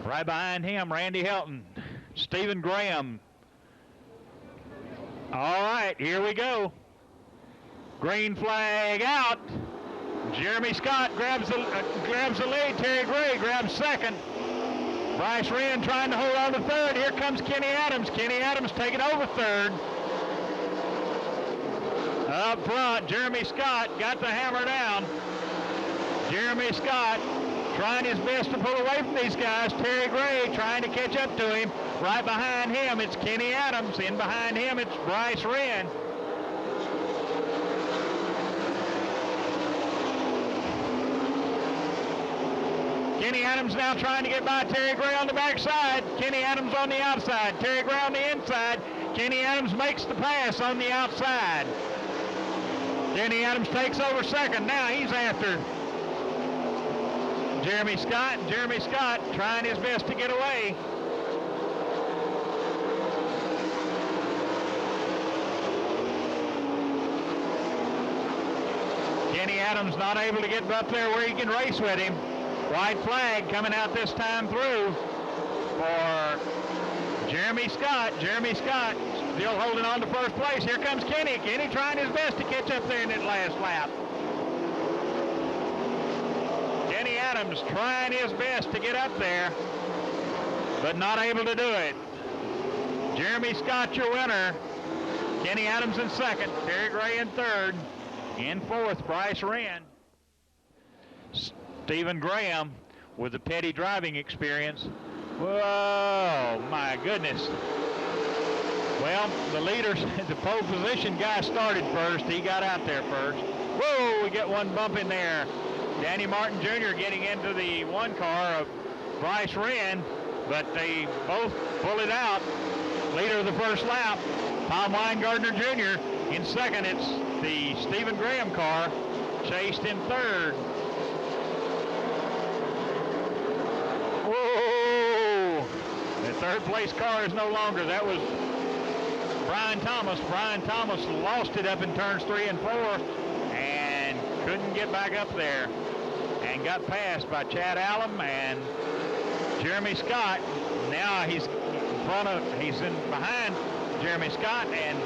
Right behind him, Randy Helton, Stephen Graham. All right, here we go. Green flag out. Jeremy Scott grabs the lead. Terry Gray grabs second. Bryce Wren trying to hold on to third. Here comes Kenny Adams. Kenny Adams taking over third. Up front, Jeremy Scott got the hammer down. Jeremy Scott trying his best to pull away from these guys. Terry Gray trying to catch up to him. Right behind him, it's Kenny Adams. In behind him, it's Bryce Wren. Kenny Adams now trying to get by Terry Gray on the backside. Kenny Adams on the outside. Terry Gray on the inside. Kenny Adams makes the pass on the outside. Kenny Adams takes over second. Now he's after Jeremy Scott. Jeremy Scott trying his best to get away. Kenny Adams not able to get up there where he can race with him. White flag coming out this time through for Jeremy Scott. Jeremy Scott still holding on to first place. Here comes Kenny. Kenny trying his best to catch up there in that last lap. Kenny Adams trying his best to get up there, but not able to do it. Jeremy Scott, your winner. Kenny Adams in second. Terry Gray in third. In fourth, Bryce Wren. Stephen Graham with the Petty driving experience. Whoa, my goodness. Well, the leaders, the pole position guy started first. He got out there first. Whoa, we get one bump in there. Danny Martin Jr. getting into the one car of Bryce Wren, but they both pull it out. Leader of the first lap, Tom Weingartner Jr. In second, it's the Stephen Graham car, chased in third. Whoa! The third place car is no longer. That was Brian Thomas. Brian Thomas lost it up in turns 3 and 4 and couldn't get back up there and got passed by Chad Allen and Jeremy Scott. Now he's in behind Jeremy Scott and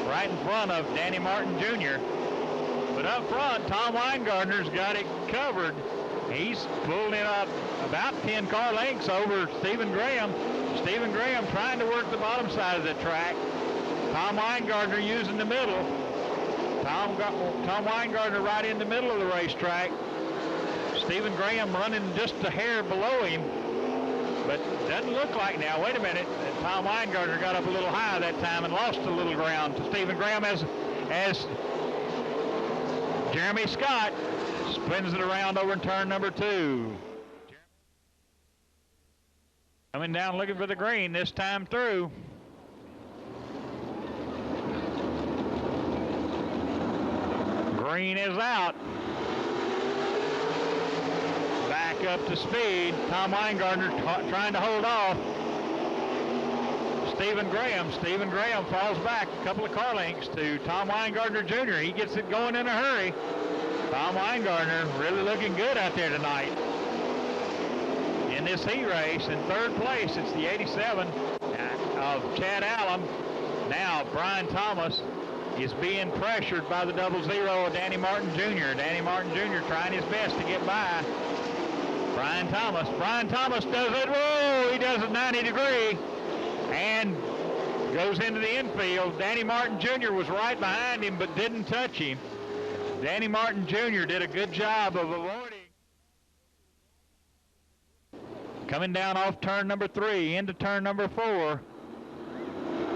right in front of Danny Martin Jr. But up front, Tom Weingartner's got it covered. He's pulled it up about 10 car lengths over Stephen Graham. Stephen Graham trying to work the bottom side of the track. Tom Weingartner using the middle. Tom Weingartner right in the middle of the racetrack. Stephen Graham running just a hair below him. But doesn't look like now. Wait a minute. Tom Weingartner got up a little high that time and lost a little ground to Stephen Graham as Jeremy Scott spins it around over in turn number 2. Coming down looking for the green this time through. Green is out. Back up to speed. Tom Weingartner trying to hold off Stephen Graham. Stephen Graham falls back a couple of car lengths to Tom Weingartner Jr. He gets it going in a hurry. Tom Weingartner really looking good out there tonight. In this heat race, in third place, it's the 87 of Chad Allen. Now Brian Thomas is being pressured by the 00 of Danny Martin Jr. Danny Martin Jr. trying his best to get by Brian Thomas. Brian Thomas does it. Whoa, he does it 90 degree and goes into the infield. Danny Martin Jr. was right behind him but didn't touch him. Danny Martin Jr. did a good job of avoiding. Coming down off turn number 3 into turn number 4.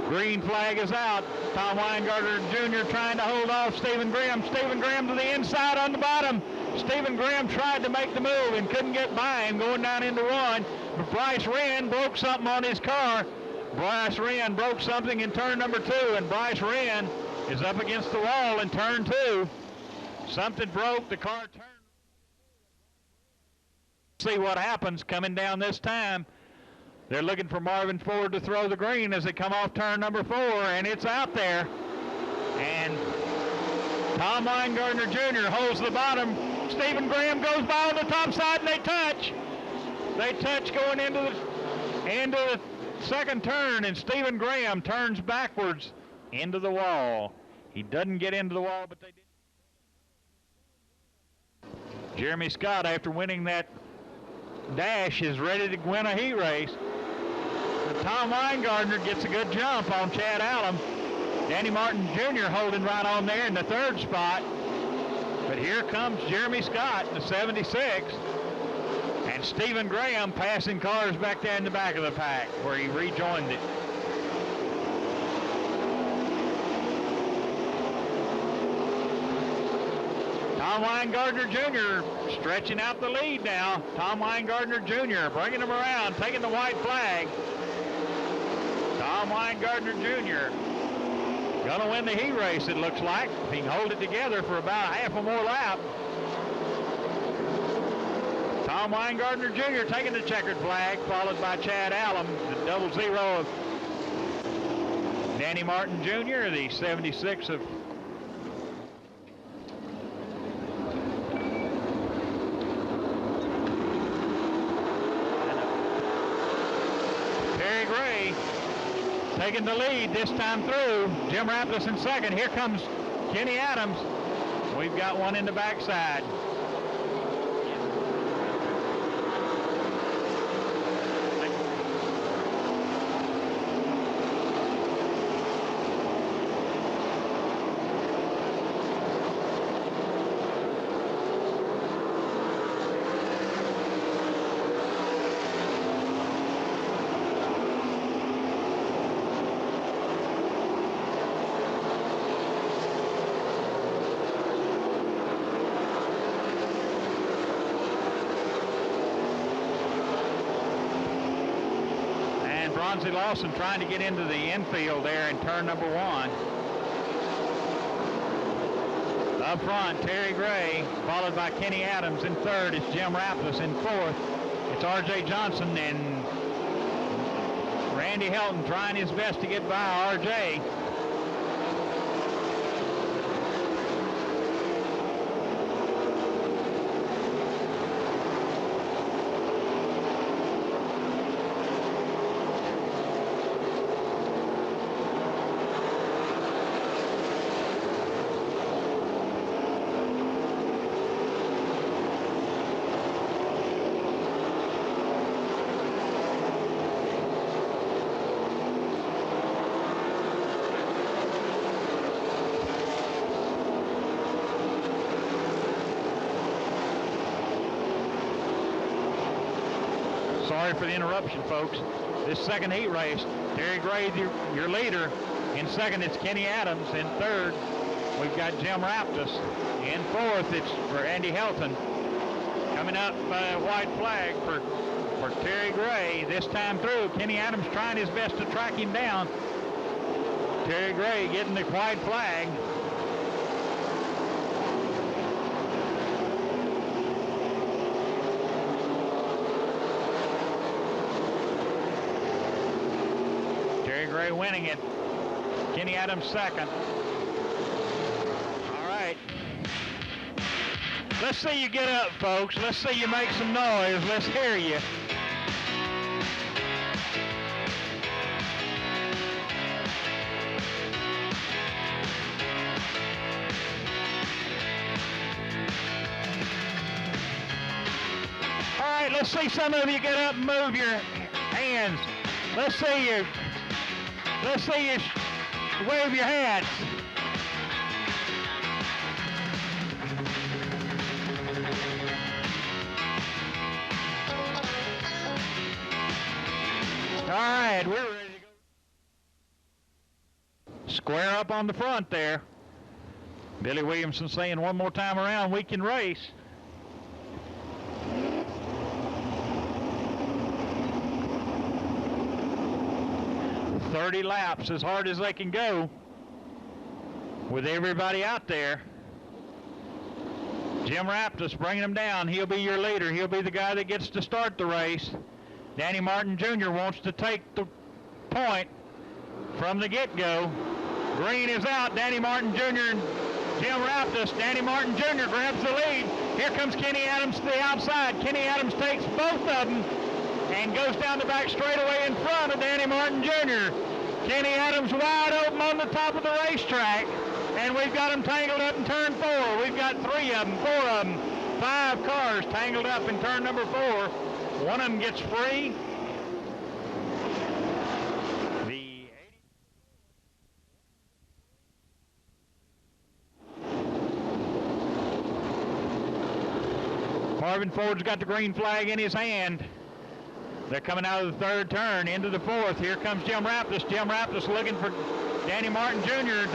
Green flag is out. Tom Weingartner Jr. trying to hold off Stephen Graham. Stephen Graham to the inside on the bottom. Stephen Graham tried to make the move and couldn't get by him going down into 1. But Bryce Wren broke something on his car. Bryce Wren broke something in turn number 2, and Bryce Wren is up against the wall in turn 2. Something broke, the car turned. See what happens coming down this time. They're looking for Marvin Ford to throw the green as they come off turn number 4, and it's out there. And Tom Weingartner Jr. holds the bottom. Stephen Graham goes by on the top side, and they touch. They touch going into into the second turn, and Stephen Graham turns backwards into the wall. He doesn't get into the wall, but they did. Jeremy Scott, after winning that dash, is ready to win a heat race. But Tom Weingartner gets a good jump on Chad Allen. Danny Martin Jr. holding right on there in the third spot. But here comes Jeremy Scott in the 76. And Stephen Graham passing cars back there in the back of the pack where he rejoined it. Tom Weingartner Jr. stretching out the lead now. Tom Weingartner Jr. bringing him around, taking the white flag. Tom Weingartner Jr. gonna win the heat race, it looks like. If he can hold it together for about half a more lap. Tom Weingartner Jr. taking the checkered flag, followed by Chad Allen, the 00 of Danny Martin Jr., the 76 of Terry Gray taking the lead this time through. Jim Raptis in second. Here comes Kenny Adams. We've got one in the backside. Bronzy Lawson trying to get into the infield there in turn number 1. Up front, Terry Gray, followed by Kenny Adams in third. It's Jim Raptis in fourth. It's R.J. Johnson and Randy Helton trying his best to get by R.J. Sorry for the interruption, folks. This second heat race, Terry Gray, your leader. In second, it's Kenny Adams. In third, we've got Jim Raptis. In fourth, it's for Andy Helton. Coming up white flag for Terry Gray. This time through, Kenny Adams trying his best to track him down. Terry Gray getting the white flag. Gray winning it. Kenny Adams second. All right. Let's see you get up, folks. Let's see you make some noise. Let's hear you. All right, let's see some of you get up and move your hands. Let's see you. Let's see you wave your hats. All right, we're ready to go. Square up on the front there. Billy Williamson saying one more time around, we can race. "30 laps as hard as they can go with everybody out there." Jim Raptis bringing them down. He'll be your leader. He'll be the guy that gets to start the race. Danny Martin Jr. wants to take the point from the get-go. Green is out. Danny Martin Jr. and Jim Raptis. Danny Martin Jr. grabs the lead. Here comes Kenny Adams to the outside. Kenny Adams takes both of them and goes down the back straightaway in front of Danny Martin Jr. Kenny Adams wide open on the top of the racetrack, and we've got them tangled up in turn 4. We've got 3 of them, 4 of them, 5 cars tangled up in turn number 4. One of them gets free. Marvin Ford's got the green flag in his hand. They're coming out of the 3rd turn into the 4th. Here comes Jim Raptis. Jim Raptis looking for Danny Martin Jr.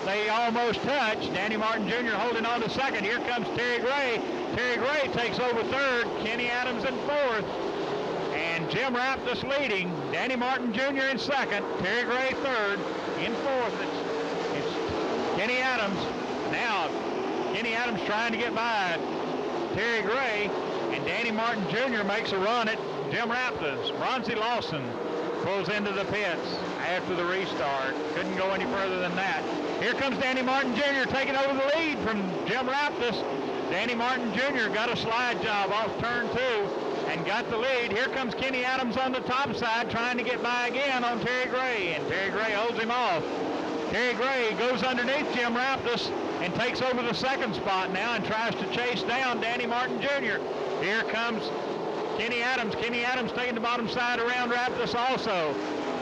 They almost touch. Danny Martin Jr. holding on to 2nd. Here comes Terry Gray. Terry Gray takes over 3rd. Kenny Adams in 4th. And Jim Raptis leading. Danny Martin Jr. in 2nd. Terry Gray 3rd. In 4th, it's Kenny Adams. Now, Kenny Adams trying to get by Terry Gray, and Danny Martin Jr. makes a run at Jim Raptis. Bronzy Lawson pulls into the pits after the restart. Couldn't go any further than that. Here comes Danny Martin Jr. taking over the lead from Jim Raptis. Danny Martin Jr. got a slide job off turn 2 and got the lead. Here comes Kenny Adams on the top side trying to get by again on Terry Gray, and Terry Gray holds him off. Terry Gray goes underneath Jim Raptis and takes over the 2nd spot now and tries to chase down Danny Martin Jr. Here comes Kenny Adams. Kenny Adams taking the bottom side around Raptis also.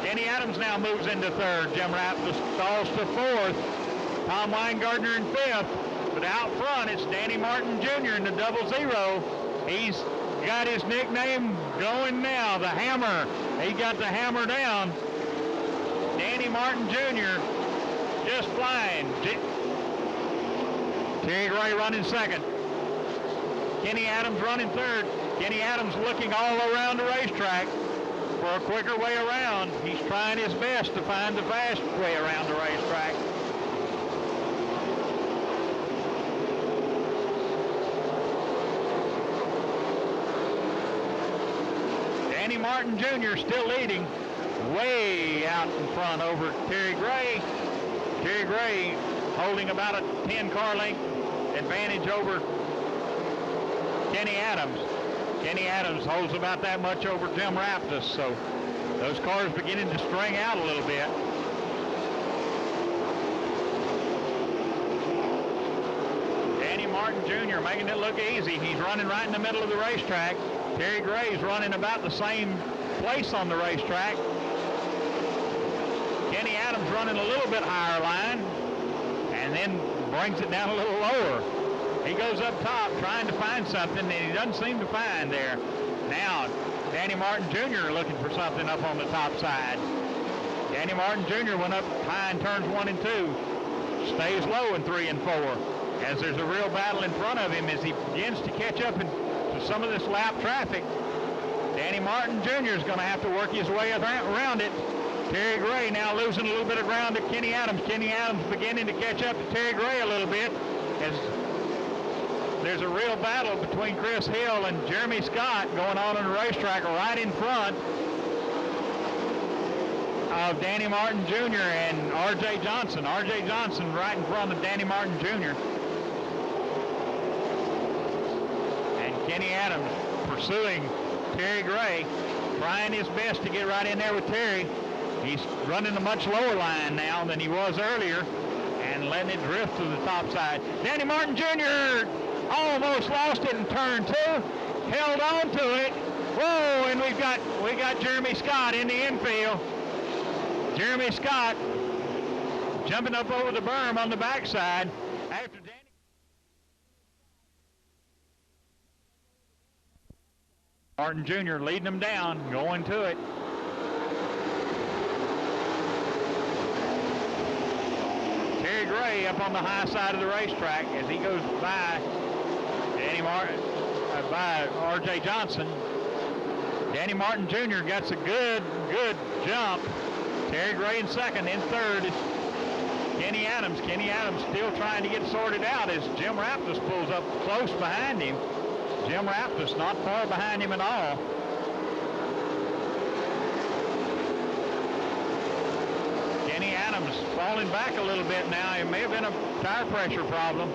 Kenny Adams now moves into 3rd. Jim Raptis stalls to 4th. Tom Weingartner in 5th. But out front, it's Danny Martin Jr. in the 00. He's got his nickname going now, the Hammer. He got the hammer down. Danny Martin Jr. just flying. Terry Gray running 2nd. Kenny Adams running 3rd. Kenny Adams looking all around the racetrack for a quicker way around. He's trying his best to find the fast way around the racetrack. Danny Martin Jr. still leading, way out in front over Terry Gray. Terry Gray holding about a 10-car length advantage over Kenny Adams. Kenny Adams holds about that much over Jim Raptis, so those cars beginning to string out a little bit. Danny Martin Jr. making it look easy. He's running right in the middle of the racetrack. Terry Gray's running about the same place on the racetrack. Kenny Adams running a little bit higher line and then brings it down a little lower. He goes up top trying to find something, and he doesn't seem to find there. Now, Danny Martin Jr. looking for something up on the top side. Danny Martin Jr. went up high in turns 1 and 2. Stays low in 3 and 4. As there's a real battle in front of him as he begins to catch up to some of this lap traffic. Danny Martin Jr. is going to have to work his way around it. Terry Gray now losing a little bit of ground to Kenny Adams. Kenny Adams beginning to catch up to Terry Gray a little bit as there's a real battle between Chris Hill and Jeremy Scott going on the racetrack right in front of Danny Martin Jr. and R.J. Johnson. R.J. Johnson right in front of Danny Martin Jr. And Kenny Adams pursuing Terry Gray, trying his best to get right in there with Terry. He's running a much lower line now than he was earlier and letting it drift to the top side. Danny Martin Jr. almost lost it in turn 2, held on to it. Whoa, and we got Jeremy Scott in the infield. Jeremy Scott jumping up over the berm on the backside after Danny. Martin Jr. leading them down, going to it. Terry Gray up on the high side of the racetrack as he goes by Danny Martin, by R.J. Johnson. Danny Martin Jr. gets a good jump. Terry Gray in 2nd. In 3rd is Kenny Adams. Kenny Adams still trying to get sorted out as Jim Raptis pulls up close behind him. Jim Raptis not far behind him at all. Kenny Adams falling back a little bit now. It may have been a tire pressure problem.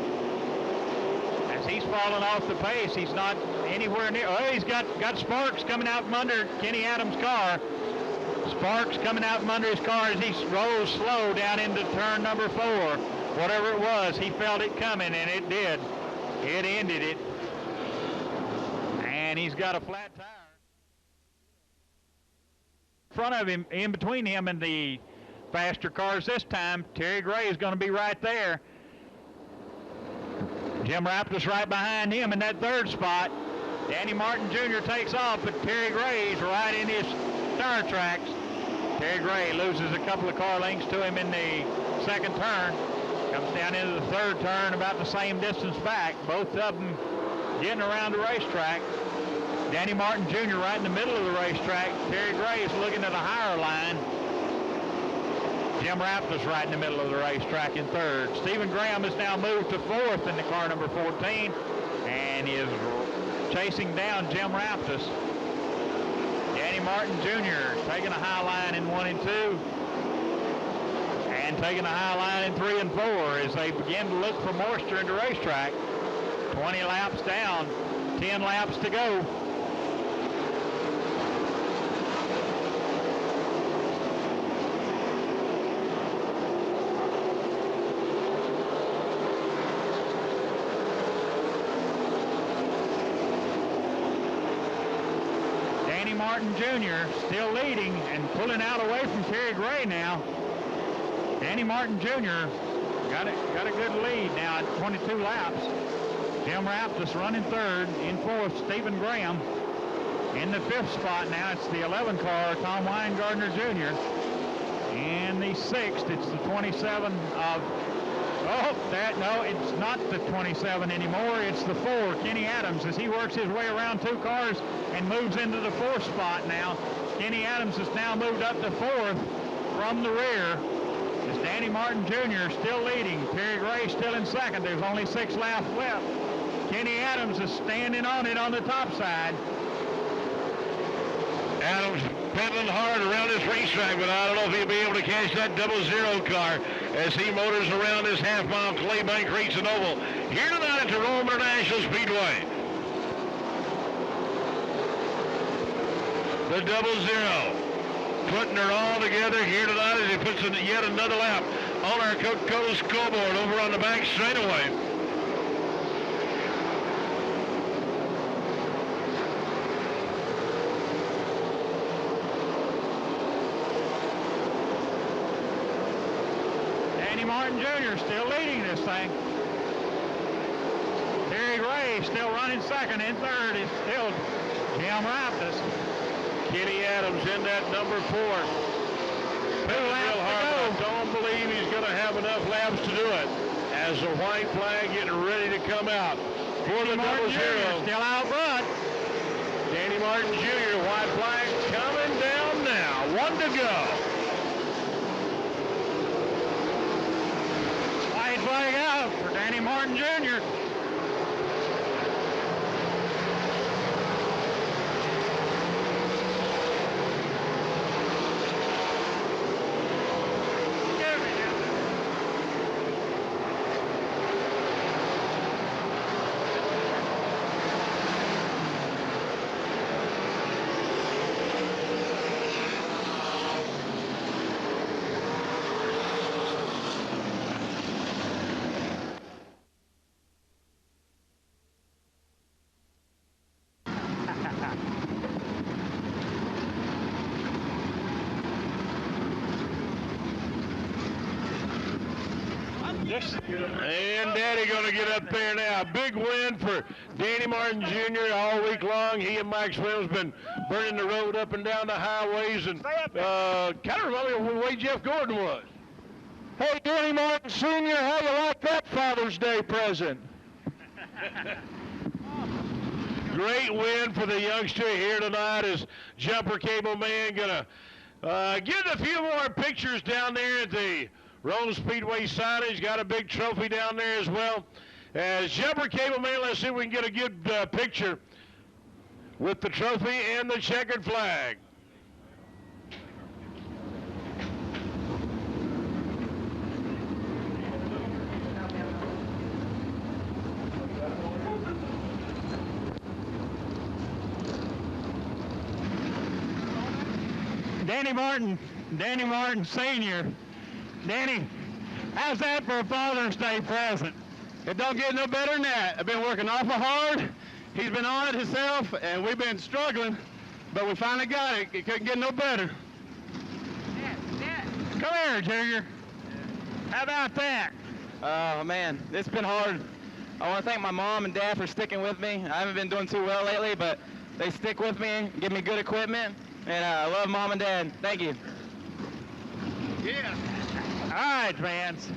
As as he's falling off the pace. He's not anywhere near. Oh, he's got sparks coming out from under Kenny Adams' car. Sparks coming out from under his car as he rolls slow down into turn number 4. Whatever it was, he felt it coming, and it did. It ended it. And he's got a flat tire in front of him, in between him and the faster cars this time. Terry Gray is going to be right there. Jim Raptus right behind him in that 3rd spot. Danny Martin Jr. takes off, but Terry Gray's right in his tire tracks. Terry Gray loses a couple of car lengths to him in the 2nd turn. Comes down into the 3rd turn about the same distance back. Both of them getting around the racetrack. Danny Martin Jr. right in the middle of the racetrack. Terry Gray is looking at a higher line. Jim Raptus right in the middle of the racetrack in 3rd. Stephen Graham has now moved to 4th in the car number 14 and is chasing down Jim Raptus. Danny Martin Jr. taking a high line in 1 and 2 and taking a high line in 3 and 4 as they begin to look for moisture in the racetrack. 20 laps down, 10 laps to go. Martin Jr. still leading and pulling out away from Terry Gray now. Danny Martin Jr. got a good lead now at 22 laps. Jim Raptus running 3rd. In 4th, Stephen Graham. In the 5th spot now, it's the 11 car, Tom Weingardner Jr. In the 6th, it's the 27 of, no, it's not the 27 anymore. It's the 4, Kenny Adams, as he works his way around 2 cars and moves into the 4th spot now. Kenny Adams has now moved up to 4th from the rear. It's Danny Martin Jr. still leading. Terry Gray still in 2nd. There's only 6 laps left. Kenny Adams is standing on it on the top side. Adams pedaling hard around this racetrack, but I don't know if he'll be able to catch that 00 car as he motors around this half-mile Claybank Racing Oval here tonight at the Rome International Speedway. The 00 putting her all together here tonight as he puts yet another lap on our Coca-Cola scoreboard over on the back straightaway. Martin Jr. still leading this thing. Terry Gray still running 2nd. In 3rd is still Jim Raptus. Kenny Adams in that number 4. 2 laps to go. I don't believe he's going to have enough laps to do it. As the white flag getting ready to come out for the 00. Still out front. Danny Martin Jr. white flag coming down now. 1 to go. Flag out for Danny Martin Jr. And Daddy going to get up there now. Big win for Danny Martin Jr. all week long. He and Mike Swim's been burning the road up and down the highways, and kind of reminded me of the way Jeff Gordon was. Hey, Danny Martin Sr., how you like that Father's Day present? Great win for the youngster here tonight as Jumper Cable Man going to get a few more pictures down there at the Rome Speedway signage. Got a big trophy down there as well. As Jumper Cable Man, let's see if we can get a good picture with the trophy and the checkered flag. Danny Martin Sr. Danny, how's that for a Father's Day present? It don't get no better than that. I've been working awful hard. He's been on it himself, and we've been struggling, but we finally got it. It couldn't get no better. Come here, Junior. How about that? Oh, man, it's been hard. I want to thank my mom and dad for sticking with me. I haven't been doing too well lately, but they stick with me, give me good equipment, and I love mom and dad. Thank you. Yeah. All right, fans.